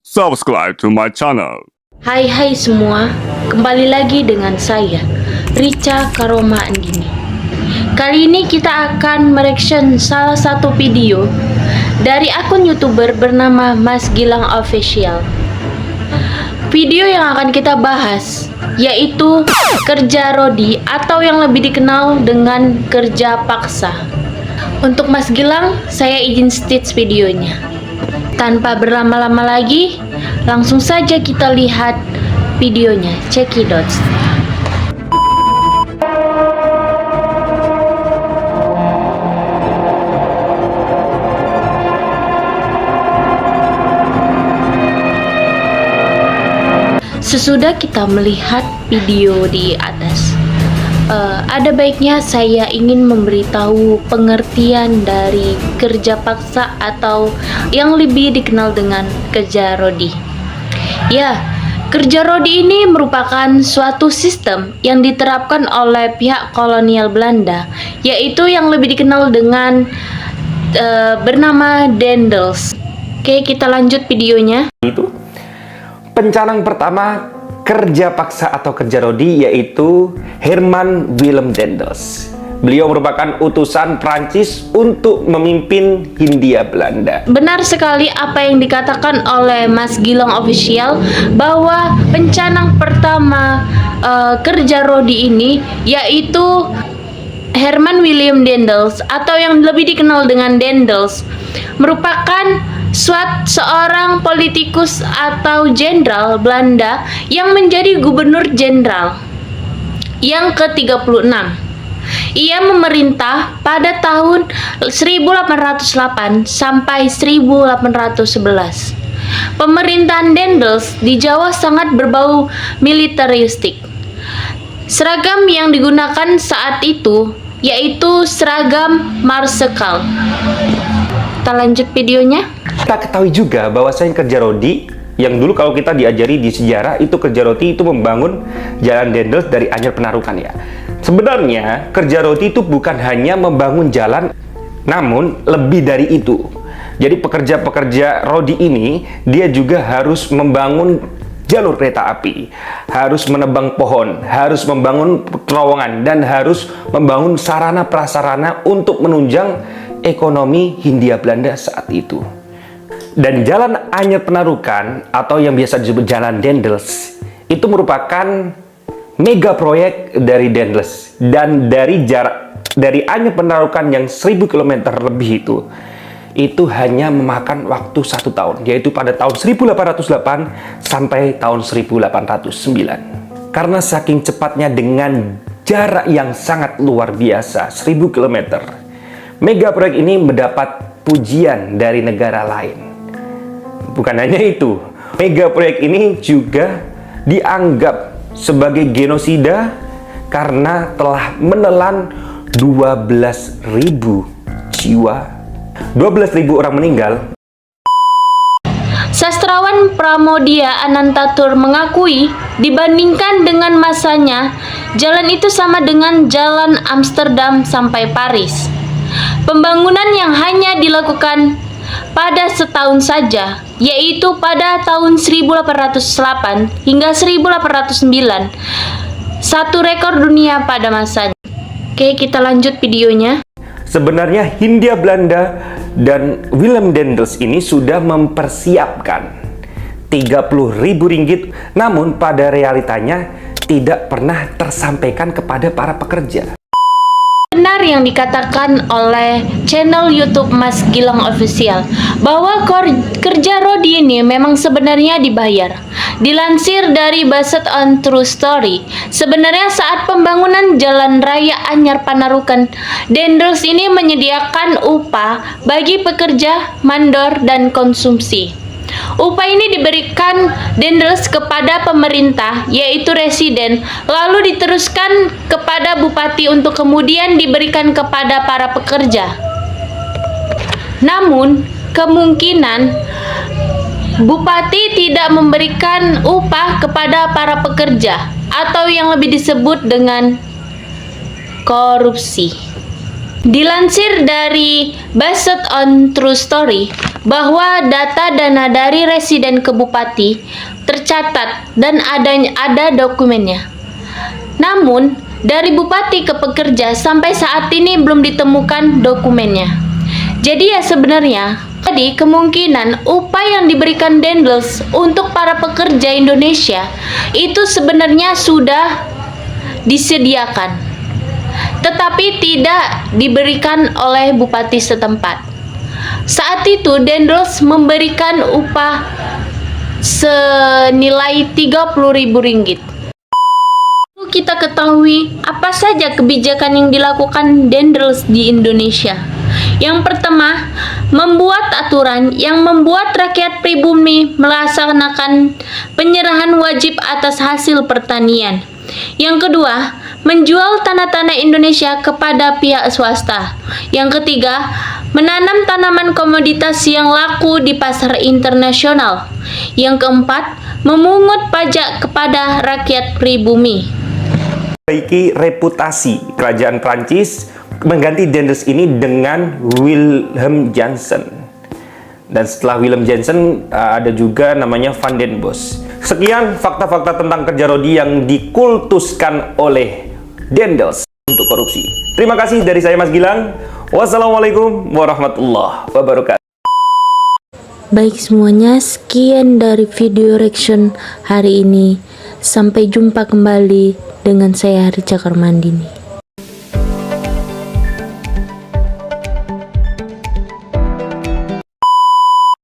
Subscribe to my channel. Hai semua, kembali lagi dengan saya, Richa Karoma Andini. Kali ini kita akan mereaction salah satu video dari akun YouTuber bernama Mas Gilang Official. Video yang akan kita bahas yaitu kerja Rodi atau yang lebih dikenal dengan kerja paksa. Untuk Mas Gilang, saya izin stitch videonya. Tanpa berlama-lama lagi, langsung saja kita lihat videonya. Cekidot. Sesudah kita melihat video di atas, ada baiknya saya ingin memberitahu pengertian dari kerja paksa atau yang lebih dikenal dengan kerja Rodi. Ya, kerja Rodi ini merupakan suatu sistem yang diterapkan oleh pihak kolonial Belanda, yaitu yang lebih dikenal dengan bernama Dendels. Oke, kita lanjut videonya. Itu pencanang pertama kerja paksa atau kerja Rodi yaitu Herman Willem Dendels. Beliau merupakan utusan Prancis untuk memimpin Hindia Belanda. Benar sekali apa yang dikatakan oleh Mas Gilang Official, bahwa pencanang pertama kerja Rodi ini yaitu Herman Willem Dendels atau yang lebih dikenal dengan Dendels, merupakan seorang politikus atau jenderal Belanda yang menjadi gubernur jenderal yang ke-36. Ia memerintah pada tahun 1808 sampai 1811. Pemerintahan Dendels di Jawa sangat berbau militeristik. Seragam yang digunakan saat itu yaitu seragam marsekal. Kita lanjut videonya. Kita ketahui juga bahwasanya kerja Rodi yang dulu kalau kita diajari di sejarah itu kerja Rodi itu membangun jalan Dendels dari Anyer Penarukan ya. Sebenarnya kerja Rodi itu bukan hanya membangun jalan, namun lebih dari itu. Jadi pekerja-pekerja Rodi ini dia juga harus membangun jalur kereta api, harus menebang pohon, harus membangun terowongan, dan harus membangun sarana prasarana untuk menunjang ekonomi Hindia Belanda saat itu. Dan jalan Anyer Penarukan atau yang biasa disebut jalan Dendels itu merupakan mega proyek dari Dendels, dan dari jarak dari Anyer Penarukan yang 1000 km lebih itu hanya memakan waktu 1 tahun, yaitu pada tahun 1808 sampai tahun 1809. Karena saking cepatnya dengan jarak yang sangat luar biasa 1000 km, mega proyek ini mendapat pujian dari negara lain. Bukan hanya itu, mega proyek ini juga dianggap sebagai genosida karena telah menelan 12.000 jiwa, 12.000 orang meninggal. Sastrawan Pramodia Anantatur mengakui dibandingkan dengan masanya, jalan itu sama dengan jalan Amsterdam sampai Paris. Pembangunan yang hanya dilakukan pada setahun saja, yaitu pada tahun 1808 hingga 1809, satu rekor dunia pada masanya. Oke, kita lanjut videonya. Sebenarnya Hindia Belanda dan Willem Dendels ini sudah mempersiapkan 30.000 ringgit, namun pada realitanya tidak pernah tersampaikan kepada para pekerja. Benar yang dikatakan oleh channel YouTube Mas Gilang Official bahwa kerja Rodi ini memang sebenarnya dibayar. Dilansir dari Based on True Story, sebenarnya saat pembangunan Jalan Raya Anyer Penarukan, Dendels ini menyediakan upah bagi pekerja, mandor, dan konsumsi. Upah ini diberikan Dendels kepada pemerintah, yaitu residen, lalu diteruskan kepada bupati untuk kemudian diberikan kepada para pekerja. Namun, kemungkinan bupati tidak memberikan upah kepada para pekerja atau yang lebih disebut dengan korupsi. Dilansir dari Based on True Story bahwa data dana dari residen ke bupati tercatat dan ada dokumennya. Namun, dari bupati ke pekerja sampai saat ini belum ditemukan dokumennya. Jadi ya sebenarnya, kemungkinan upah yang diberikan Dendels untuk para pekerja Indonesia itu sebenarnya sudah disediakan, tetapi tidak diberikan oleh bupati setempat. Saat itu Dendels memberikan upah senilai Rp30.000. Kita ketahui apa saja kebijakan yang dilakukan Dendels di Indonesia. Yang pertama, membuat aturan yang membuat rakyat pribumi melaksanakan penyerahan wajib atas hasil pertanian. Yang kedua, menjual tanah-tanah Indonesia kepada pihak swasta. Yang ketiga, menanam tanaman komoditas yang laku di pasar internasional. Yang keempat, memungut pajak kepada rakyat pribumi. Memperbaiki reputasi kerajaan Prancis mengganti Dendels ini dengan Willem Jansen. Dan setelah Willem Jansen ada juga namanya Van den Bos. Sekian fakta-fakta tentang kerja Rodi yang dikultuskan oleh Dendels untuk korupsi. Terima kasih dari saya Mas Gilang. Wassalamualaikum warahmatullahi wabarakatuh. Baik semuanya, sekian dari video reaction hari ini. Sampai jumpa kembali dengan saya Rica Karmandini.